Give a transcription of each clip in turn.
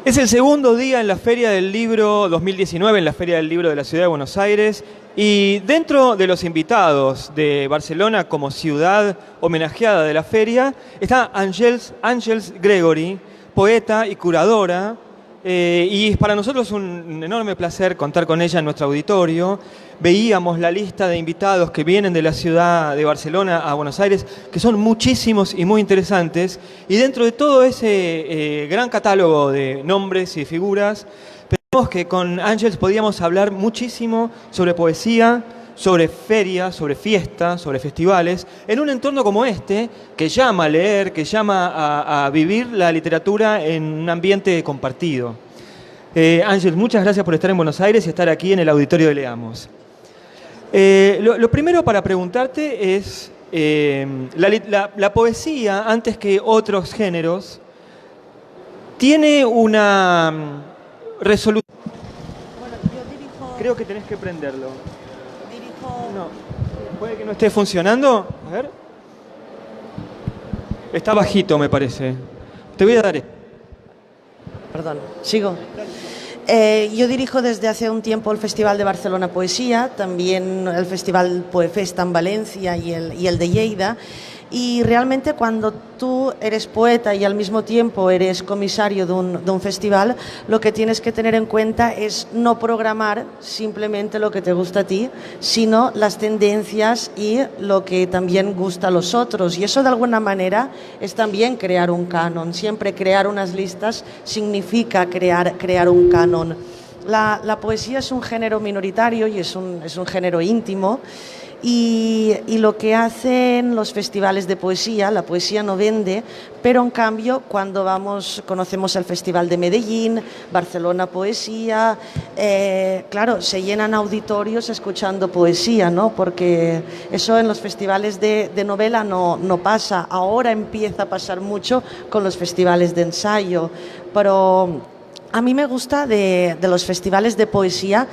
Es el segundo día en la Feria del Libro 2019, en la Feria del Libro de la Ciudad de Buenos Aires, y dentro de los invitados de Barcelona como ciudad homenajeada de la feria está Àngels Gregory, poeta y curadora, y para nosotros es un enorme placer contar con ella en nuestro auditorio. Veíamos la lista de invitados que vienen de la ciudad de Barcelona a Buenos Aires, que son muchísimos y muy interesantes, y dentro de todo ese gran catálogo de nombres y figuras, pensamos que con Àngels podíamos hablar muchísimo sobre poesía, sobre ferias, sobre fiestas, sobre festivales, en un entorno como este, que llama a leer, que llama a vivir la literatura en un ambiente compartido. Àngels, muchas gracias por estar en Buenos Aires y estar aquí en el auditorio de Leamos. Lo primero para preguntarte es, la poesía, antes que otros géneros, tiene una resolución. Bueno, yo dirijo... Creo que tenés que prenderlo. Dirijo... No, puede que no esté funcionando. A ver. Está bajito, me parece. Te voy a dar esto. Perdón, sigo. Yo dirijo desde hace un tiempo el Festival de Barcelona Poesía, también el Festival Poefesta en Valencia y el de Lleida. Y realmente cuando tú eres poeta y al mismo tiempo eres comisario de un festival, lo que tienes que tener en cuenta es no programar simplemente lo que te gusta a ti, sino las tendencias y lo que también gusta a los otros. Y eso de alguna manera es también crear un canon. Siempre crear unas listas significa crear un canon. La poesía es un género minoritario y es un género íntimo. Y lo que hacen los festivales de poesía, la poesía no vende, pero en cambio cuando conocemos el Festival de Medellín, Barcelona Poesía, claro, se llenan auditorios escuchando poesía, ¿no? Porque eso en los festivales de novela no pasa. Ahora empieza a pasar mucho con los festivales de ensayo, pero a mí me gusta de los festivales de poesía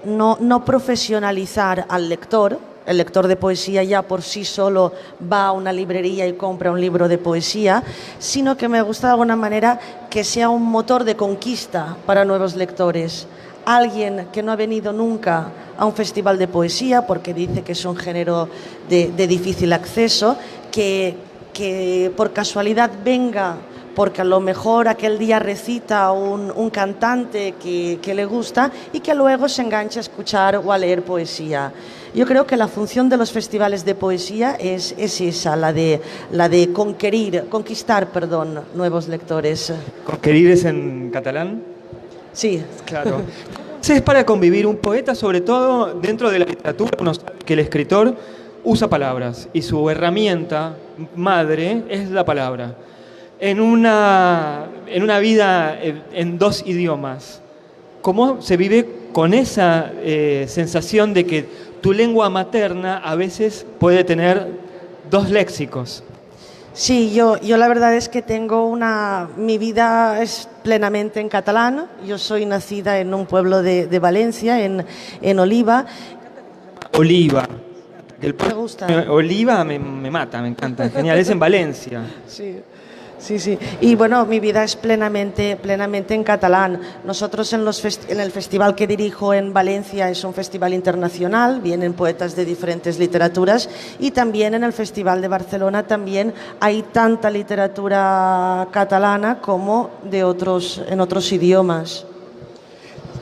no profesionalizar al lector. El lector de poesía ya por sí solo va a una librería y compra un libro de poesía, sino que me gusta de alguna manera que sea un motor de conquista para nuevos lectores. Alguien que no ha venido nunca a un festival de poesía porque dice que es un género de difícil acceso, que por casualidad venga porque a lo mejor aquel día recita un cantante que le gusta y que luego se engancha a escuchar o a leer poesía. Yo creo que la función de los festivales de poesía es esa, la de conquistar nuevos lectores. ¿Conquerir es en catalán? Sí. Claro. Es para convivir un poeta, sobre todo dentro de la literatura, que el escritor usa palabras y su herramienta madre es la palabra. En una vida en dos idiomas, ¿cómo se vive con esa sensación de que tu lengua materna a veces puede tener dos léxicos? Sí, yo la verdad es que mi vida es plenamente en catalán. Yo soy nacida en un pueblo de Valencia, en Oliva. Oliva. Me gusta. Oliva me mata, me encanta, genial, es en Valencia. Sí. Sí. Y bueno, mi vida es plenamente en catalán. Nosotros en el festival que dirijo en Valencia es un festival internacional, vienen poetas de diferentes literaturas, y también en el Festival de Barcelona también hay tanta literatura catalana como en otros idiomas.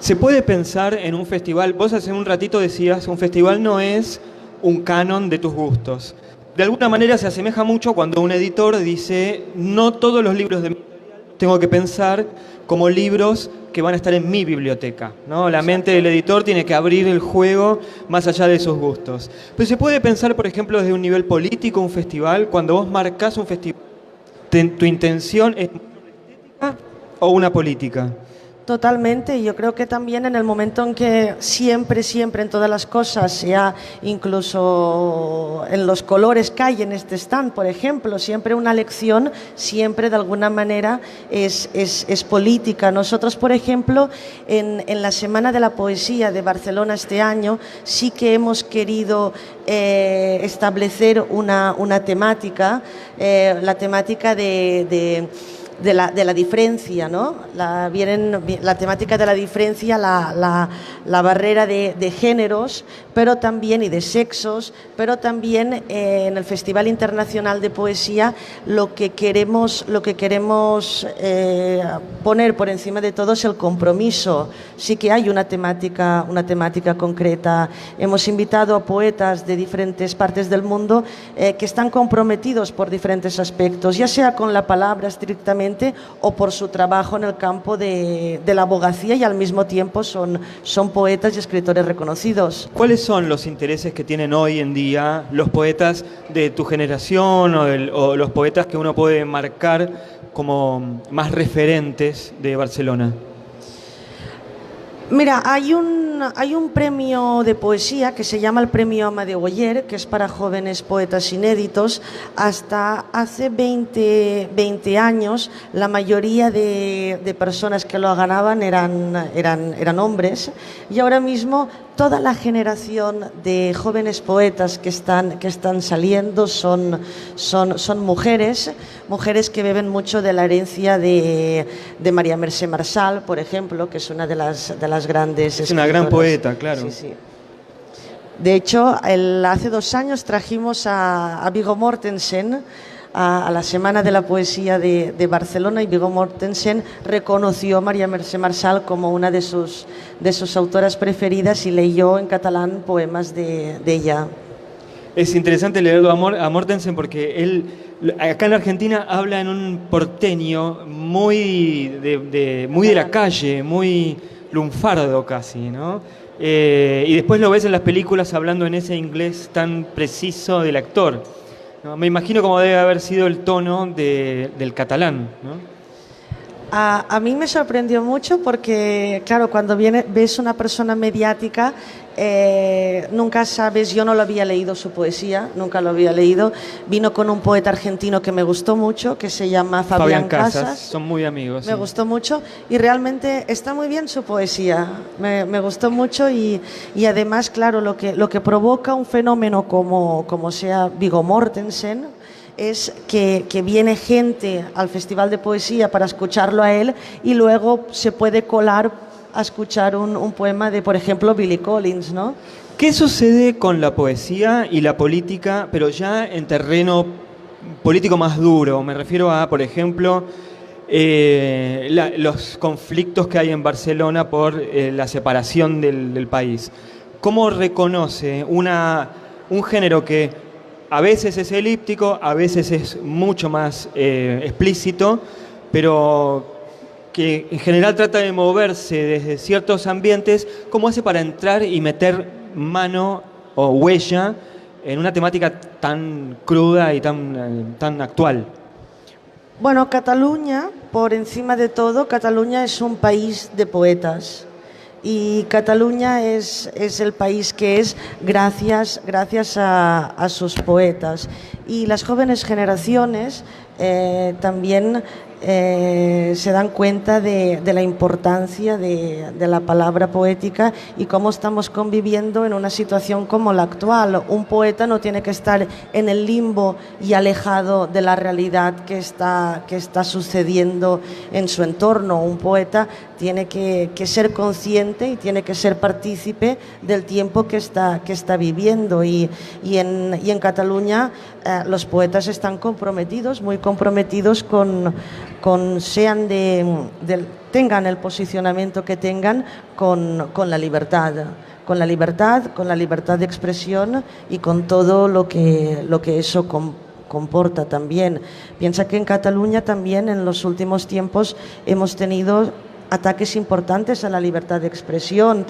Se puede pensar en un festival, vos hace un ratito decías, un festival no es un canon de tus gustos. De alguna manera se asemeja mucho cuando un editor dice, no todos los libros de mi editorial tengo que pensar como libros que van a estar en mi biblioteca, ¿no? La mente del editor tiene que abrir el juego más allá de sus gustos. Pero se puede pensar, por ejemplo, desde un nivel político, un festival, cuando vos marcás un festival, ¿tu intención es una estética o una política? Totalmente, yo creo que también en el momento en que siempre en todas las cosas, sea incluso en los colores que hay en este stand, por ejemplo, siempre una lección, siempre de alguna manera es política. Nosotros, por ejemplo, en la Semana de la Poesía de Barcelona este año, sí que hemos querido establecer una temática, la temática de de la diferencia, ¿no? La temática de la diferencia, la barrera de géneros, pero también y de sexos, pero también en el Festival Internacional de Poesía lo que queremos poner por encima de todo es el compromiso. Sí que hay una temática concreta. Hemos invitado a poetas de diferentes partes del mundo que están comprometidos por diferentes aspectos, ya sea con la palabra estrictamente o por su trabajo en el campo de la abogacía, y al mismo tiempo son poetas y escritores reconocidos. ¿Cuáles son los intereses que tienen hoy en día los poetas de tu generación o los poetas que uno puede marcar como más referentes de Barcelona? Mira, hay un premio de poesía que se llama el Premio Amadeu Oller, que es para jóvenes poetas inéditos. Hasta hace 20 años la mayoría de personas que lo ganaban eran hombres, y ahora mismo toda la generación de jóvenes poetas que están saliendo son mujeres que beben mucho de la herencia de María Mercè Marçal, por ejemplo, que es una de las grandes escritoras. Es una gran poeta, claro. Sí, sí. De hecho, hace 2 años trajimos a Viggo Mortensen a la Semana de la Poesía de Barcelona, y Viggo Mortensen reconoció a María Mercè Marçal como una de sus autoras preferidas y leyó en catalán poemas de ella. Es interesante leerlo a Mortensen porque él, acá en Argentina, habla en un porteño muy de la calle, muy lunfardo casi, ¿no? Y después lo ves en las películas hablando en ese inglés tan preciso del actor, ¿no? Me imagino cómo debe haber sido el tono del catalán, ¿no? A mí me sorprendió mucho porque, claro, cuando ves una persona mediática, nunca sabes. Yo no lo había leído su poesía, nunca lo había leído. Vino con un poeta argentino que me gustó mucho, que se llama Fabián Casas. Son muy amigos. Me gustó mucho y realmente está muy bien su poesía. Me gustó mucho y además, claro, lo que provoca un fenómeno como sea Viggo Mortensen es que viene gente al Festival de Poesía para escucharlo a él, y luego se puede colar a escuchar un poema de, por ejemplo, Billy Collins, ¿no? ¿Qué sucede con la poesía y la política, pero ya en terreno político más duro? Me refiero a, por ejemplo, los conflictos que hay en Barcelona por la separación del país. ¿Cómo reconoce un género que a veces es elíptico, a veces es mucho más explícito, pero que en general trata de moverse desde ciertos ambientes? ¿Cómo hace para entrar y meter mano o huella en una temática tan cruda y tan actual? Bueno, Cataluña, por encima de todo, Cataluña es un país de poetas. Y Cataluña es el país que es gracias a sus poetas. Y las jóvenes generaciones también se dan cuenta de la importancia de la palabra poética y cómo estamos conviviendo en una situación como la actual. Un poeta no tiene que estar en el limbo y alejado de la realidad que está sucediendo en su entorno. Un poeta tiene que ser consciente y tiene que ser partícipe del tiempo que está viviendo, y en Cataluña los poetas están comprometidos, muy comprometidos tengan el posicionamiento que tengan con la libertad, con la libertad de expresión y con todo lo que eso comporta también. Piensa que en Cataluña también en los últimos tiempos hemos tenido ataques importantes a la libertad de expresión.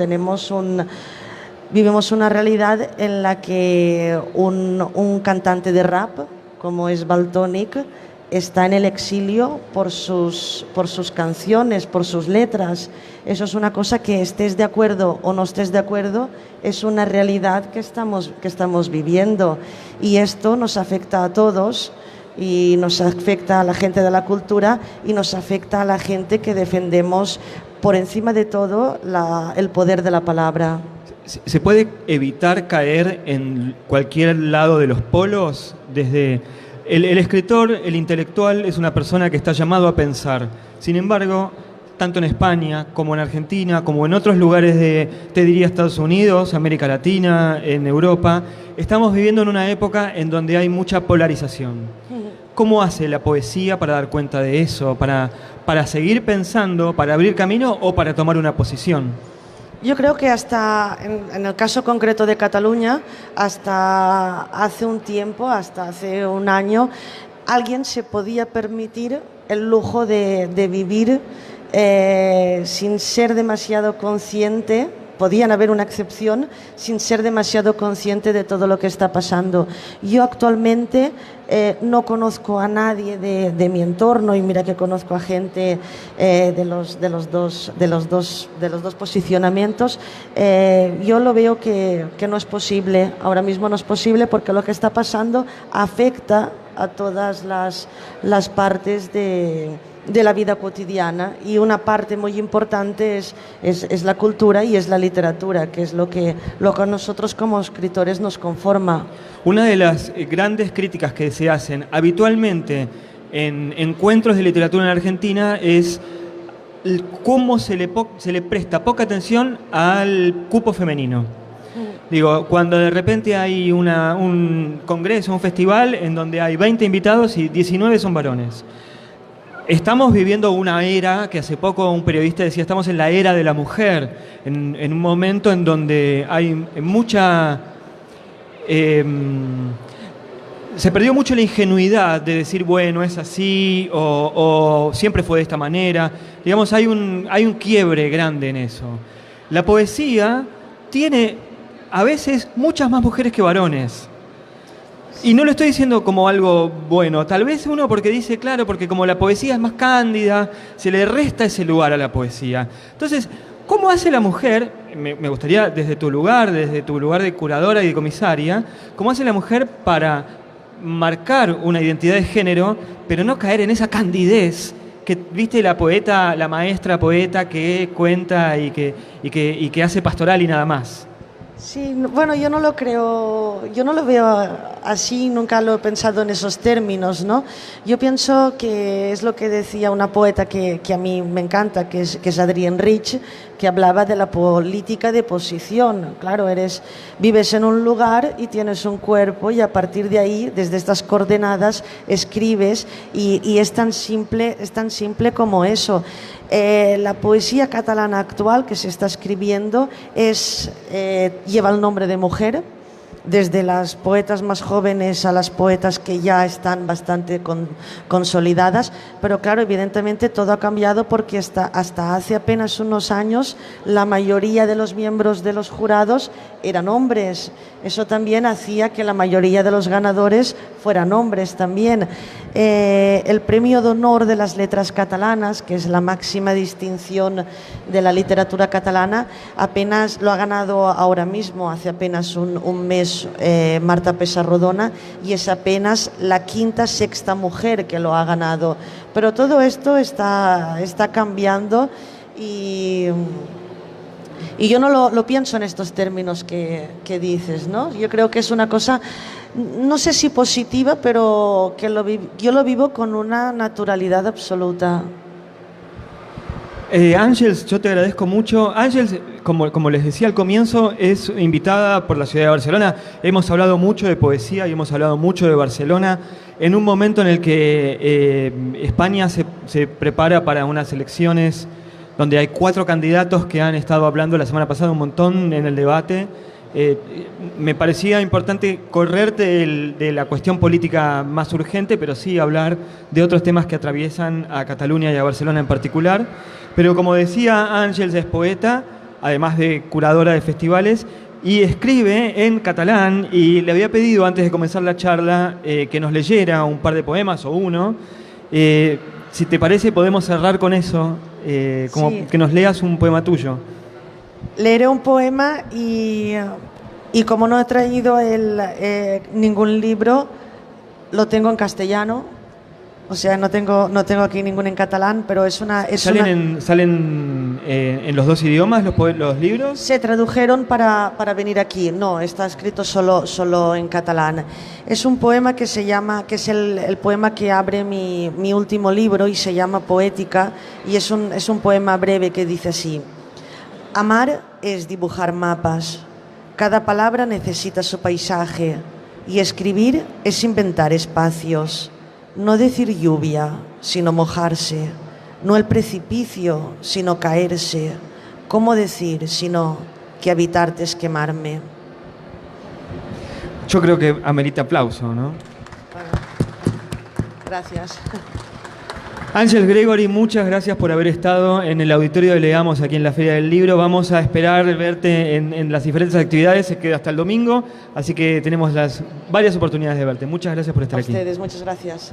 Vivimos una realidad en la que un cantante de rap, como es Valtònyc, está en el exilio por sus canciones, por sus letras. Eso es una cosa que, estés de acuerdo o no estés de acuerdo, es una realidad que estamos viviendo, y esto nos afecta a todos, y nos afecta a la gente de la cultura y nos afecta a la gente que defendemos por encima de todo el poder de la palabra. ¿Se puede evitar caer en cualquier lado de los polos? Desde El escritor, el intelectual, es una persona que está llamado a pensar. Sin embargo, tanto en España como en Argentina, como en otros lugares de, te diría, Estados Unidos, América Latina, en Europa, estamos viviendo en una época en donde hay mucha polarización. ¿Cómo hace la poesía para dar cuenta de eso? ¿Para seguir pensando, para abrir camino o para tomar una posición? Yo creo que hasta, en el caso concreto de Cataluña, hasta hace un tiempo, hasta hace un año, alguien se podía permitir el lujo de vivir sin ser demasiado consciente. Podían haber una excepción sin ser demasiado consciente de todo lo que está pasando. Yo actualmente no conozco a nadie de mi entorno, y mira que conozco a gente de los dos posicionamientos. Yo lo veo que no es posible, ahora mismo no es posible, porque lo que está pasando afecta a todas las partes de la vida cotidiana, y una parte muy importante es la cultura y es la literatura, que es lo que a nosotros como escritores nos conforma. Una de las grandes críticas que se hacen habitualmente en encuentros de literatura en Argentina es cómo se le presta poca atención al cupo femenino. Digo, cuando de repente hay un congreso, un festival en donde hay 20 invitados y 19 son varones. Estamos viviendo una era que hace poco un periodista decía, estamos en la era de la mujer, en un momento en donde hay mucha... se perdió mucho la ingenuidad de decir, bueno, es así, o siempre fue de esta manera. Digamos, hay un quiebre grande en eso. La poesía tiene a veces muchas más mujeres que varones. Y no lo estoy diciendo como algo bueno, tal vez uno porque dice, claro, porque como la poesía es más cándida, se le resta ese lugar a la poesía. Entonces, ¿cómo hace la mujer, me gustaría desde tu lugar de curadora y de comisaria, cómo hace la mujer para marcar una identidad de género, pero no caer en esa candidez que, viste, la poeta, la maestra poeta que cuenta y que hace pastoral y nada más? Sí, bueno, yo no lo creo, yo no lo veo así, nunca lo he pensado en esos términos, ¿no? Yo pienso que es lo que decía una poeta que a mí me encanta, que es Adrienne Rich, que hablaba de la política de posición. Claro, vives en un lugar y tienes un cuerpo, y a partir de ahí, desde estas coordenadas, escribes, y es tan simple como eso. La poesía catalana actual que se está escribiendo lleva el nombre de mujer, desde las poetas más jóvenes a las poetas que ya están bastante consolidadas, pero claro, evidentemente todo ha cambiado, porque hasta hace apenas unos años la mayoría de los miembros de los jurados eran hombres. Eso también hacía que la mayoría de los ganadores fueran hombres también. El Premio d'Honor de las Letras Catalanas, que es la máxima distinción de la literatura catalana, apenas lo ha ganado ahora mismo, hace apenas un mes, Marta Pessarrodona, y es apenas la sexta mujer que lo ha ganado. Pero todo esto está cambiando, y yo no lo pienso en estos términos que dices, ¿no? Yo creo que es una cosa, no sé si positiva, pero que yo lo vivo con una naturalidad absoluta. Ángels, yo te agradezco mucho. Ángels, como les decía al comienzo, es invitada por la ciudad de Barcelona. Hemos hablado mucho de poesía y hemos hablado mucho de Barcelona en un momento en el que España se prepara para unas elecciones donde hay 4 candidatos que han estado hablando la semana pasada un montón en el debate. Me parecía importante correrte de la cuestión política más urgente, pero sí hablar de otros temas que atraviesan a Cataluña y a Barcelona en particular. Pero como decía, Ángels es poeta, además de curadora de festivales, y escribe en catalán, y le había pedido antes de comenzar la charla que nos leyera un par de poemas o uno. Si te parece, podemos cerrar con eso, sí. Que nos leas un poema tuyo. Leeré un poema, y como no he traído ningún libro, lo tengo en castellano. O sea, no tengo aquí ninguno en catalán, pero es una... ¿Salen en los dos idiomas los libros? Se tradujeron para venir aquí. No, está escrito solo en catalán. Es un poema que es el poema que abre mi último libro y se llama Poética, y es un poema breve que dice así: amar es dibujar mapas. Cada palabra necesita su paisaje, y escribir es inventar espacios. No decir lluvia, sino mojarse. No el precipicio, sino caerse. ¿Cómo decir, sino que habitarte es quemarme? Yo creo que amerita aplauso, ¿no? Bueno, gracias. Ángel Gregory, muchas gracias por haber estado en el auditorio de Leamos aquí en la Feria del Libro. Vamos a esperar verte en las diferentes actividades, se queda hasta el domingo, así que tenemos varias oportunidades de verte. Muchas gracias por estar aquí. A ustedes, muchas gracias.